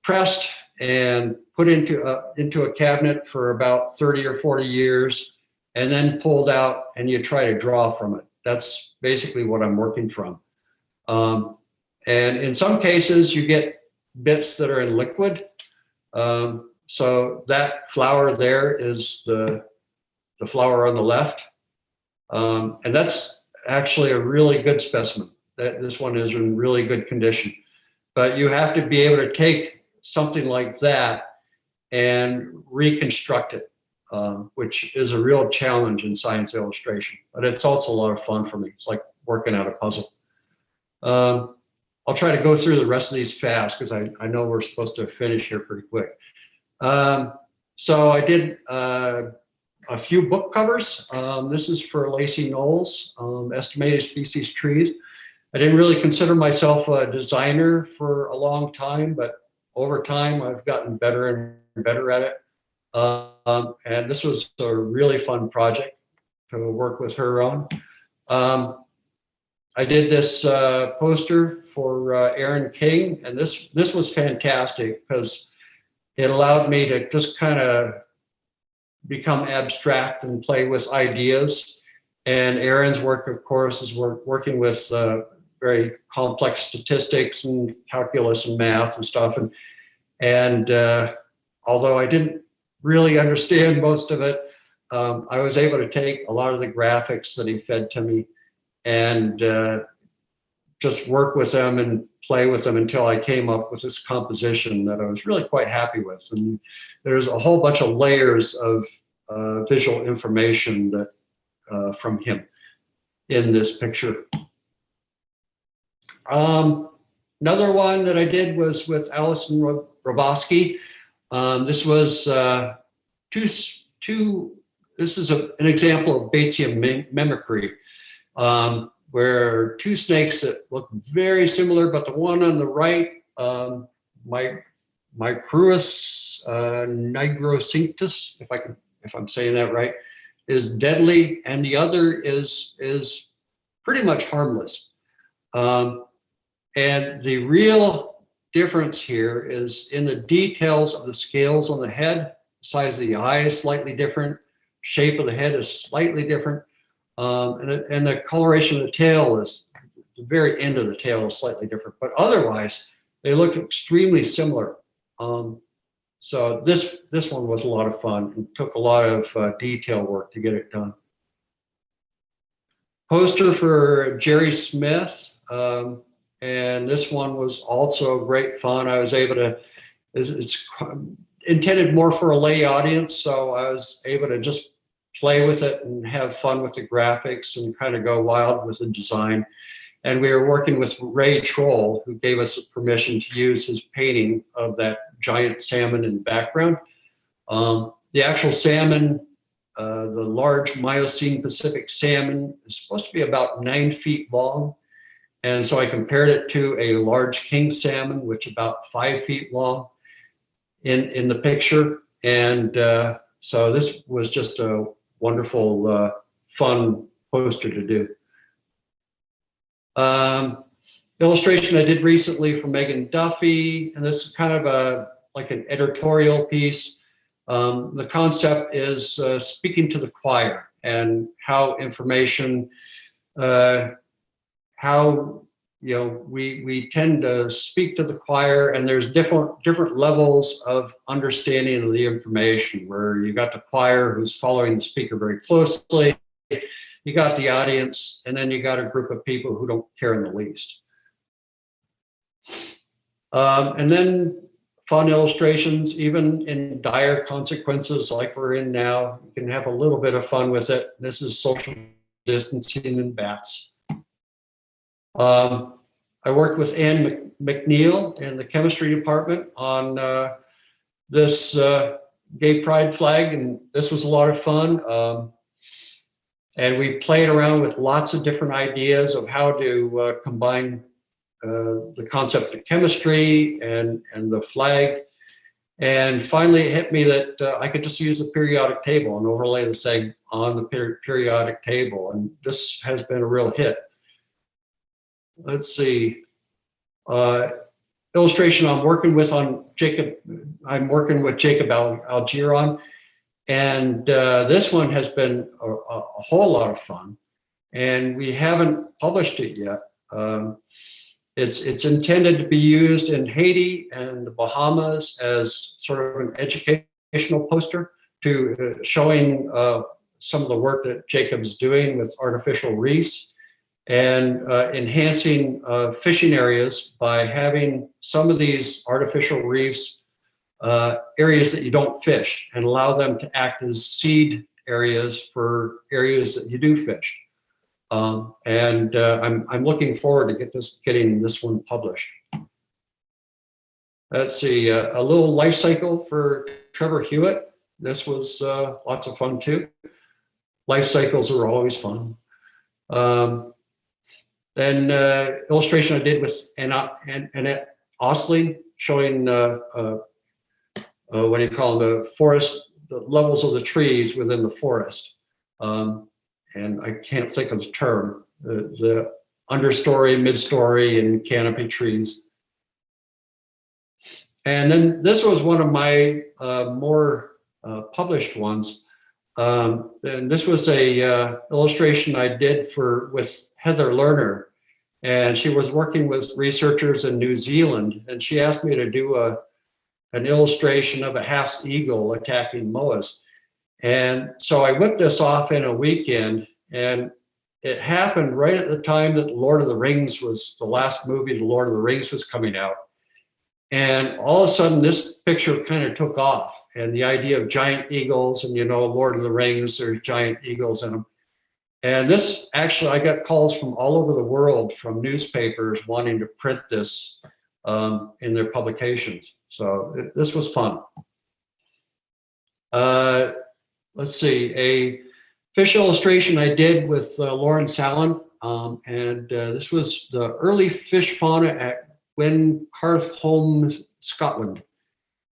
Speaker 1: pressed and put into a cabinet for about 30 or 40 years and then pulled out and you try to draw from it. That's basically what I'm working from. And in some cases you get bits that are in liquid. So that flower there is the flower on the left. And that's actually a really good specimen. This one is in really good condition. But you have to be able to take something like that and reconstruct it, which is a real challenge in science illustration. But it's also a lot of fun for me. It's like working out a puzzle. I'll try to go through the rest of these fast because I know we're supposed to finish here pretty quick. So I did a few book covers. This is for Lacey Knowles, Estimated Species Trees. I didn't really consider myself a designer for a long time, but over time I've gotten better and better at it. And this was a really fun project to work with her on. I did this poster for Aaron King, and this was fantastic because it allowed me to just kind of become abstract and play with ideas. And Aaron's work, of course, is working with very complex statistics and calculus and math and stuff. And although I didn't really understand most of it, I was able to take a lot of the graphics that he fed to me and just work with them and play with them until I came up with this composition that I was really quite happy with. And there's a whole bunch of layers of visual information that from him in this picture. Another one that I did was with Alison Roboski. This was this is an example of Basia Mimicry, where two snakes that look very similar, but the one on the right, Micruus nigrocinctus, if I'm saying that right, is deadly, and the other is pretty much harmless. And the real difference here is in the details of the scales on the head. Size of the eye is slightly different, shape of the head is slightly different, and the coloration of the tail is, the very end of the tail is slightly different, but otherwise they look extremely similar. So this one was a lot of fun and took a lot of detail work to get it done. Poster for Jerry Smith, and this one was also great fun. I was able to, it's intended more for a lay audience, so I was able to just play with it and have fun with the graphics and kind of go wild with the design. And we were working with Ray Troll, who gave us permission to use his painting of that giant salmon in the background. The actual salmon, the large Miocene Pacific salmon, is supposed to be about 9 feet long. And so I compared it to a large king salmon, which is about 5 feet long in the picture. And so this was just a wonderful, fun poster to do. illustration I did recently for Megan Duffy, and this is kind of like an editorial piece. The concept is speaking to the choir and how information, how we tend to speak to the choir, and there's different levels of understanding of the information, where you got the choir who's following the speaker very closely, you got the audience, and then you got a group of people who don't care in the least. And then fun illustrations, even in dire consequences like we're in now, you can have a little bit of fun with it. This is social distancing and bats. I worked with Ann McNeil in the chemistry department on this gay pride flag, and this was a lot of fun. And we played around with lots of different ideas of how to combine the concept of chemistry and the flag. And finally it hit me that I could just use the periodic table and overlay the thing on the periodic table. And this has been a real hit. Let's see. Illustration I'm working with Jacob Algiron. And this one has been a whole lot of fun. And we haven't published it yet. It's intended to be used in Haiti and the Bahamas as sort of an educational poster to showing some of the work that Jacob's doing with artificial reefs and enhancing fishing areas by having some of these artificial reefs areas that you don't fish, and allow them to act as seed areas for areas that you do fish. I'm looking forward to getting this one published. Let's see, a little life cycle for Trevor Hewitt. This was lots of fun too. Life cycles are always fun. Then illustration I did with Annette Osley, showing what do you call them, the forest, the levels of the trees within the forest. And I can't think of the term, the understory, midstory, and canopy trees. And then this was one of my more published ones. And this was a illustration I did with Heather Lerner. And she was working with researchers in New Zealand, and she asked me to do an illustration of a Haas eagle attacking moas. And so I whipped this off in a weekend, and it happened right at the time that Lord of the Rings was, the last movie, The Lord of the Rings, was coming out. And all of a sudden this picture kind of took off, and the idea of giant eagles, and Lord of the Rings, there's giant eagles in them. And this, actually, I got calls from all over the world from newspapers wanting to print this in their publications. So this was fun. Let's see, a fish illustration I did with Lauren Sallin, and this was the early fish fauna at Wincarthholme, Scotland.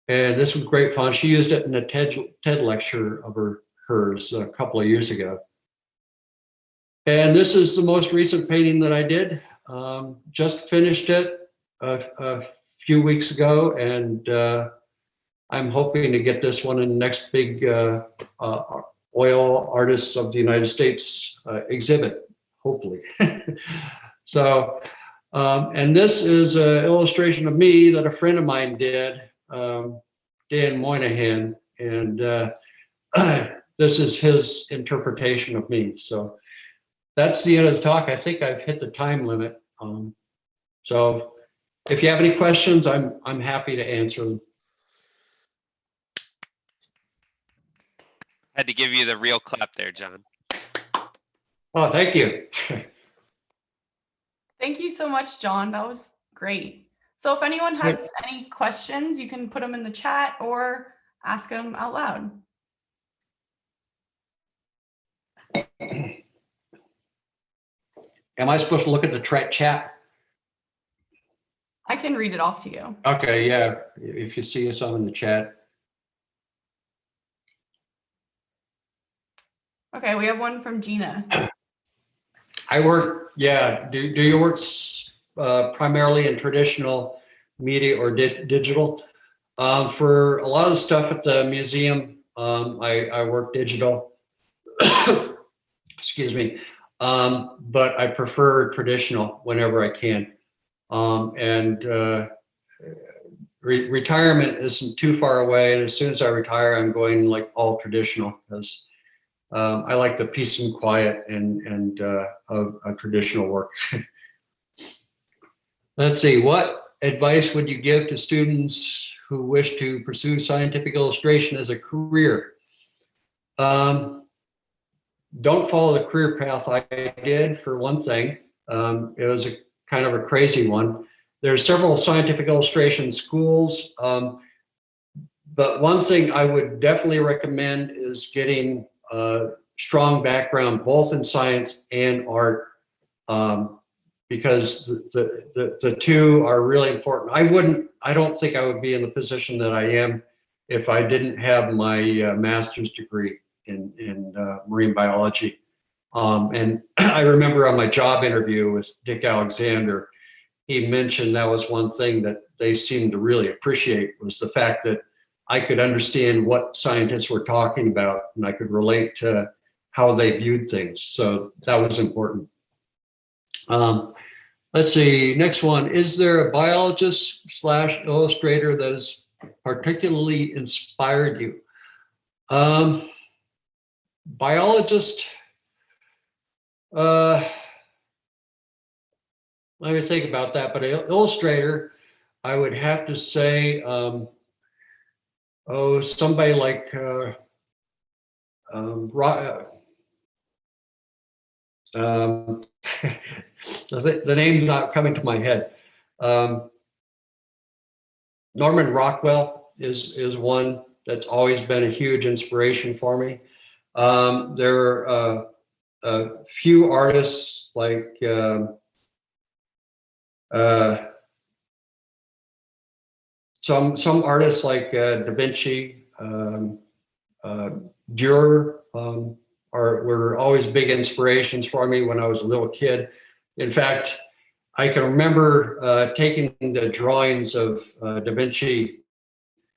Speaker 1: And this was great fun. She used it in a TED lecture of hers a couple of years ago. And this is the most recent painting that I did. Just finished it a few weeks ago, and I'm hoping to get this one in the next big oil artists of the United States exhibit, hopefully. So, and this is an illustration of me that a friend of mine did, Dan Moynihan, and this is his interpretation of me. So that's the end of the talk. I think I've hit the time limit. So if you have any questions, I'm happy to answer them.
Speaker 3: Had to give you the real clap there, John.
Speaker 1: Oh, thank you.
Speaker 2: Thank you so much, John. That was great. So if anyone has any questions, you can put them in the chat or ask them out loud.
Speaker 1: Am I supposed to look at the chat?
Speaker 2: I can read it off to you.
Speaker 1: Okay, yeah, if you see us on in the chat.
Speaker 2: Okay, we have one from Gina.
Speaker 1: I work, yeah, do your work primarily in traditional media or digital. For a lot of the stuff at the museum, I work digital. Excuse me. But I prefer traditional whenever I can. Retirement isn't too far away, and as soon as I retire, I'm going like all traditional because I like the peace and quiet of traditional work. Let's see, what advice would you give to students who wish to pursue scientific illustration as a career? Don't follow the career path I did, for one thing. It was a kind of a crazy one. There's several scientific illustration schools, but one thing I would definitely recommend is getting a strong background both in science and art, because the two are really important. I don't think I would be in the position that I am if I didn't have my master's degree in marine biology. And I remember on my job interview with Dick Alexander, he mentioned that was one thing that they seemed to really appreciate, was the fact that I could understand what scientists were talking about and I could relate to how they viewed things. So that was important. Let's see, next one. Is there a biologist / illustrator that has particularly inspired you? Biologist, let me think about that, but illustrator, I would have to say, somebody like the name's not coming to my head. Norman Rockwell is one that's always been a huge inspiration for me. There are a few artists like some artists like Da Vinci, Dürer, were always big inspirations for me when I was a little kid. In fact, I can remember taking the drawings of Da Vinci,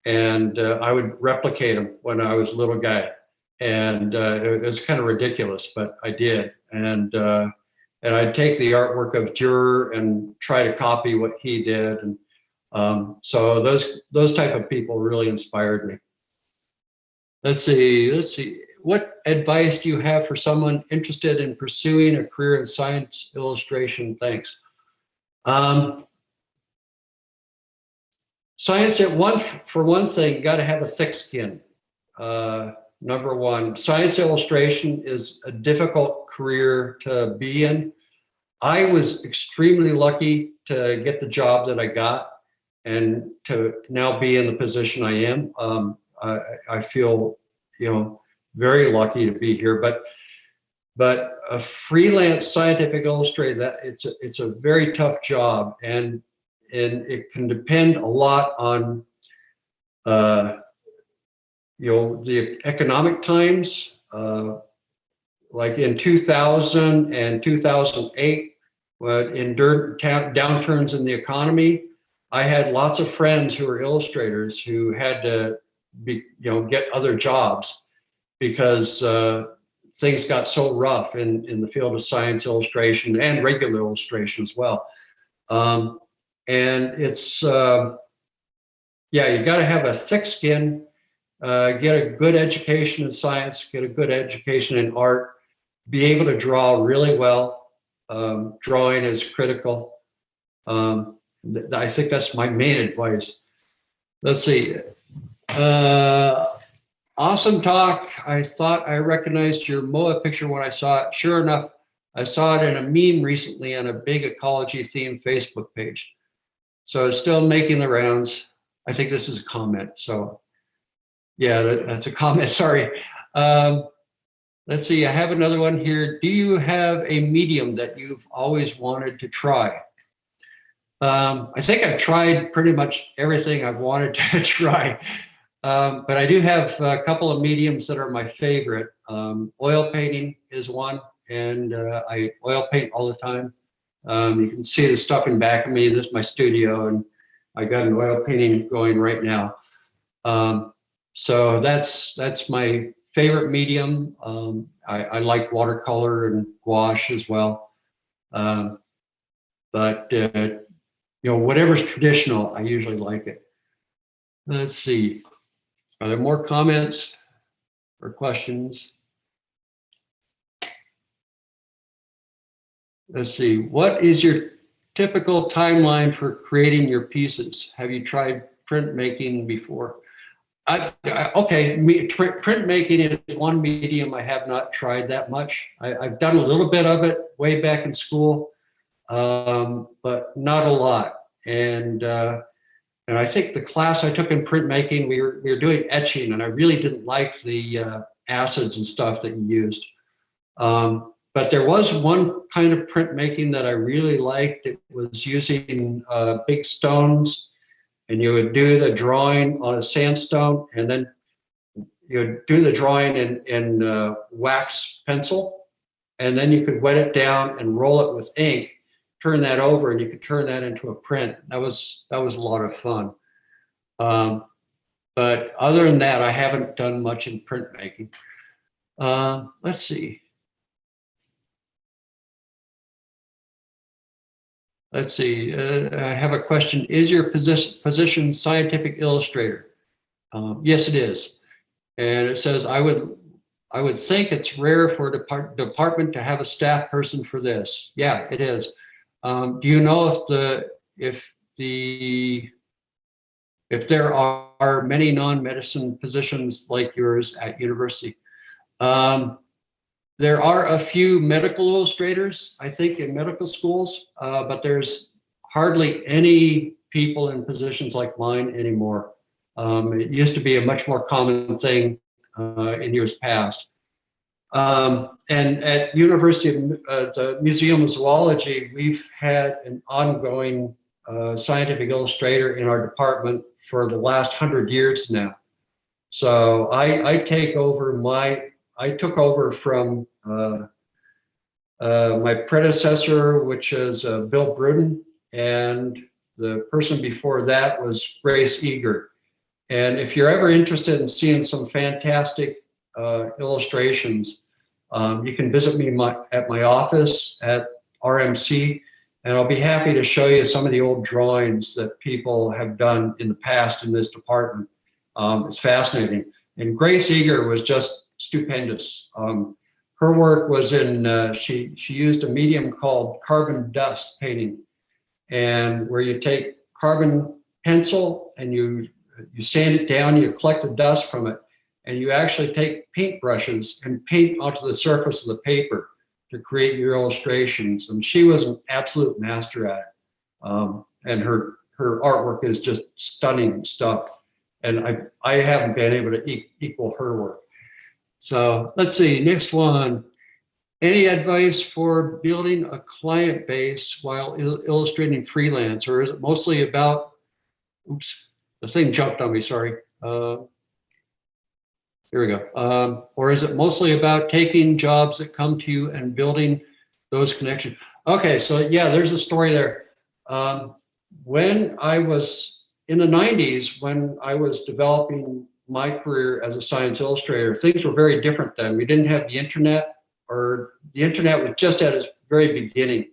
Speaker 1: and I would replicate them when I was a little guy. And it was kind of ridiculous, but I did. And I'd take the artwork of Dürer and try to copy what he did. And so those type of people really inspired me. Let's see. What advice do you have for someone interested in pursuing a career in science illustration? Thanks. Science, for one thing, you got to have a thick skin. Number one, science illustration is a difficult career to be in. I was extremely lucky to get the job that I got and to now be in the position I am. I feel, very lucky to be here. But a freelance scientific illustrator, it's a very tough job, and it can depend a lot on the economic times, like in 2000 and 2008, in downturns in the economy, I had lots of friends who were illustrators who had to get other jobs because things got so rough in the field of science illustration and regular illustration as well. And it's, you got to have a thick skin, get a good education in science, get a good education in art, be able to draw really well. Drawing is critical. I think that's my main advice. Let's see. Awesome talk. I thought I recognized your MOA picture when I saw it. Sure enough, I saw it in a meme recently on a big ecology themed Facebook page. So it's still making the rounds. I think this is a comment. So yeah, that's a comment, sorry. Let's see, I have another one here. Do you have a medium that you've always wanted to try? I think I've tried pretty much everything I've wanted to try. But I do have a couple of mediums that are my favorite. Oil painting is one, and I oil paint all the time. You can see the stuff in back of me. This is my studio, and I got an oil painting going right now. So that's my favorite medium. I like watercolor and gouache as well. But you know, whatever's traditional, I usually like it. Let's see. Are there more comments or questions? Let's see. What is your typical timeline for creating your pieces? Have you tried printmaking before? Okay, printmaking is one medium I have not tried that much. I've done a little bit of it way back in school, but not a lot. And I think the class I took in printmaking, we were doing etching, and I really didn't like the acids and stuff that you used. But there was one kind of printmaking that I really liked. It was using big stones, and you would do the drawing on a sandstone, and then you'd do the drawing in wax pencil, and then you could wet it down and roll it with ink, turn that over, and you could turn that into a print. That was a lot of fun. But other than that, I haven't done much in printmaking. Let's see. Let's see, I have a question. Is your position scientific illustrator? Yes, it is. And it says, I would think it's rare for a department to have a staff person for this. Yeah, it is. Do you know if there are many non-medicine positions like yours at university? There are a few medical illustrators, I think, in medical schools, but there's hardly any people in positions like mine anymore. It used to be a much more common thing in years past. And at University of the Museum of Zoology, we've had an ongoing scientific illustrator in our department for the last 100 years now. So I took over from my predecessor, which is Bill Bruden, and the person before that was Grace Eager. And if you're ever interested in seeing some fantastic illustrations, you can visit me at my office at RMC, and I'll be happy to show you some of the old drawings that people have done in the past in this department. It's fascinating. And Grace Eager was just stupendous. Her work was in, she used a medium called carbon dust painting, and where you take carbon pencil and you sand it down, you collect the dust from it, and you actually take paint brushes and paint onto the surface of the paper to create your illustrations. And she was an absolute master at it. And her artwork is just stunning stuff. And I haven't been able to equal her work. So let's see, next one. Any advice for building a client base while illustrating freelance, or is it mostly about, oops, the thing jumped on me, sorry. Here we go. Or is it mostly about taking jobs that come to you and building those connections? Okay, so yeah, there's a story there. When I was in the 90s, when I was developing my career as a science illustrator, things were very different then. We didn't have the internet, or the internet was just at its very beginning,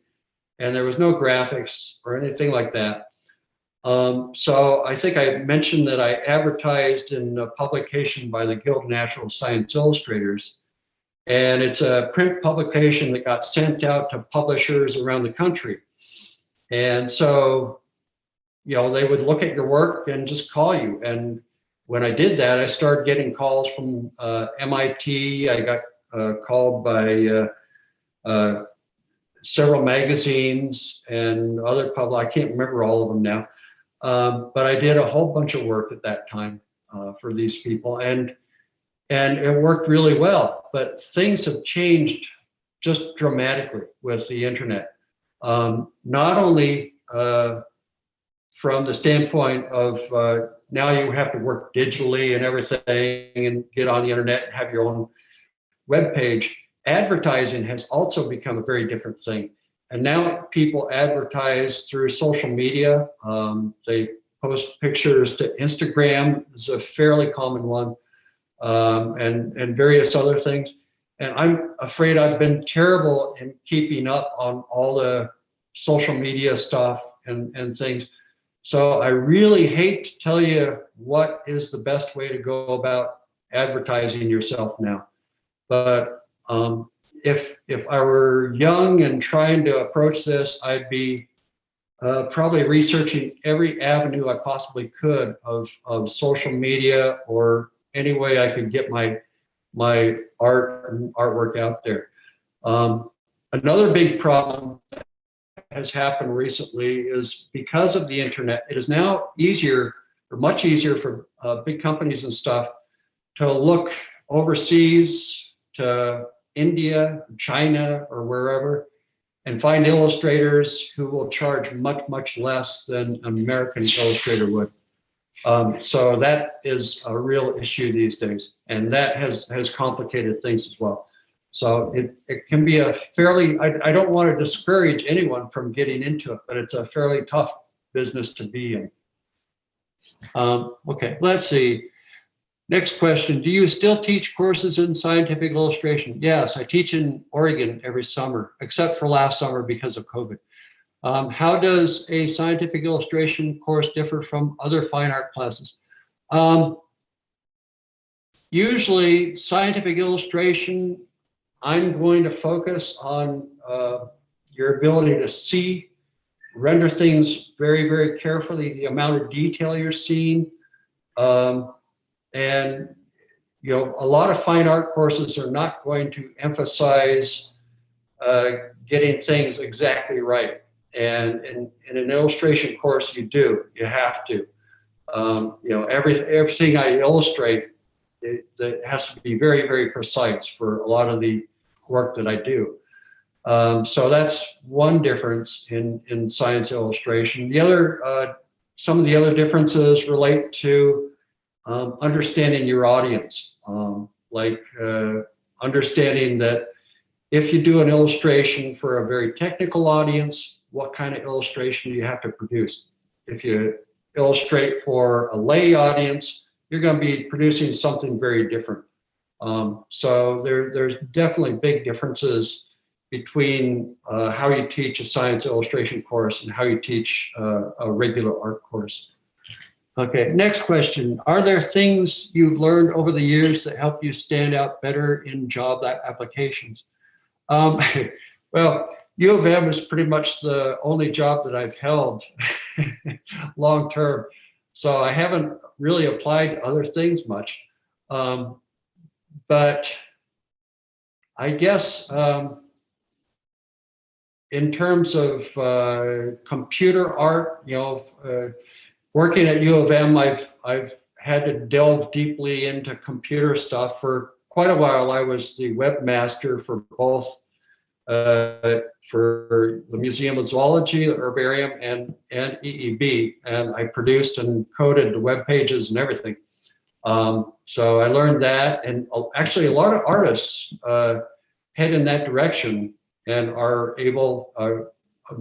Speaker 1: and there was no graphics or anything like that. So I think I mentioned that I advertised in a publication by the Guild of Natural Science Illustrators, and it's a print publication that got sent out to publishers around the country. And so, you know, they would look at your work and just call you. And when I did that, I started getting calls from MIT. I got called by several magazines and other I can't remember all of them now. But I did a whole bunch of work at that time for these people, and it worked really well. But things have changed just dramatically with the internet. Not only from the standpoint of now you have to work digitally and everything and get on the internet and have your own web page. Advertising has also become a very different thing. And now people advertise through social media. They post pictures to Instagram is a fairly common one, and various other things. And I'm afraid I've been terrible in keeping up on all the social media stuff and things. So I really hate to tell you what is the best way to go about advertising yourself now. But if I were young and trying to approach this, I'd be probably researching every avenue I possibly could of social media or any way I could get my art and artwork out there. Another big problem that has happened recently is because of the internet, it is now easier or much easier for big companies and stuff to look overseas to India, China, or wherever, and find illustrators who will charge much less than an American illustrator would. So that is a real issue these days, and that has complicated things as well. So it can be a fairly, I don't want to discourage anyone from getting into it, but it's a fairly tough business to be in. Okay, let's see. Next question, do you still teach courses in scientific illustration? Yes, I teach in Oregon every summer, except for last summer because of COVID. How does a scientific illustration course differ from other fine art classes? Usually scientific illustration, I'm going to focus on your ability to see, render things very carefully, the amount of detail you're seeing. And you know, a lot of fine art courses are not going to emphasize getting things exactly right. And in an illustration course, you have to. You know, everything I illustrate, it has to be very precise for a lot of the work that I do. So that's one difference in science illustration. The other, some of the other differences relate to understanding your audience, like understanding that if you do an illustration for a very technical audience, what kind of illustration do you have to produce? If you illustrate for a lay audience, you're going to be producing something very different. So there's definitely big differences between how you teach a science illustration course and how you teach a regular art course. Okay, next question. Are there things you've learned over the years that help you stand out better in job applications? Well, U of M is pretty much the only job that I've held long term. So I haven't really applied to other things much. But I guess in terms of computer art, you know, working at U of M, I've had to delve deeply into computer stuff. For quite a while, I was the webmaster for both for the Museum of Zoology, the Herbarium, and EEB, and I produced and coded the web pages and everything. So I learned that, and actually a lot of artists head in that direction and are able,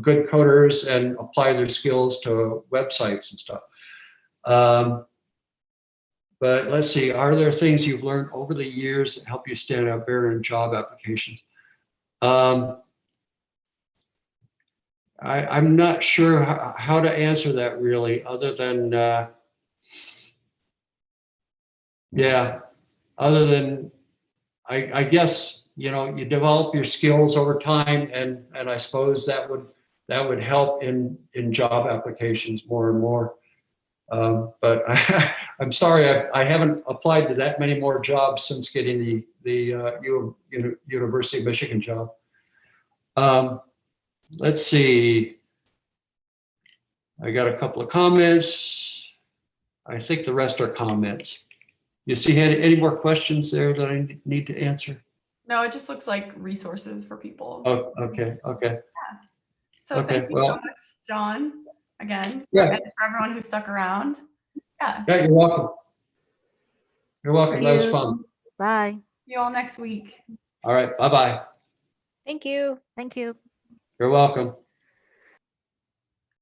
Speaker 1: good coders, and apply their skills to websites and stuff. But let's see, are there things you've learned over the years that help you stand out better in job applications? I'm not sure how to answer that really, other than, yeah, other than, I guess, you know, you develop your skills over time, and I suppose that would help in job applications more and more. But I'm sorry, I haven't applied to that many more jobs since getting the University of Michigan job. Let's see. I got a couple of comments. I think the rest are comments. You see any more questions there that I need to answer?
Speaker 2: No, it just looks like resources for people.
Speaker 1: Oh, okay.
Speaker 2: Yeah. So
Speaker 1: Okay,
Speaker 2: thank you so much, John, again,
Speaker 1: yeah,
Speaker 2: and for everyone who stuck around. Yeah.
Speaker 1: Yeah, you're welcome. You're welcome. That was fun.
Speaker 4: Bye.
Speaker 2: See you all next week.
Speaker 1: All right. Bye-bye.
Speaker 5: Thank you.
Speaker 4: Thank you.
Speaker 1: You're welcome.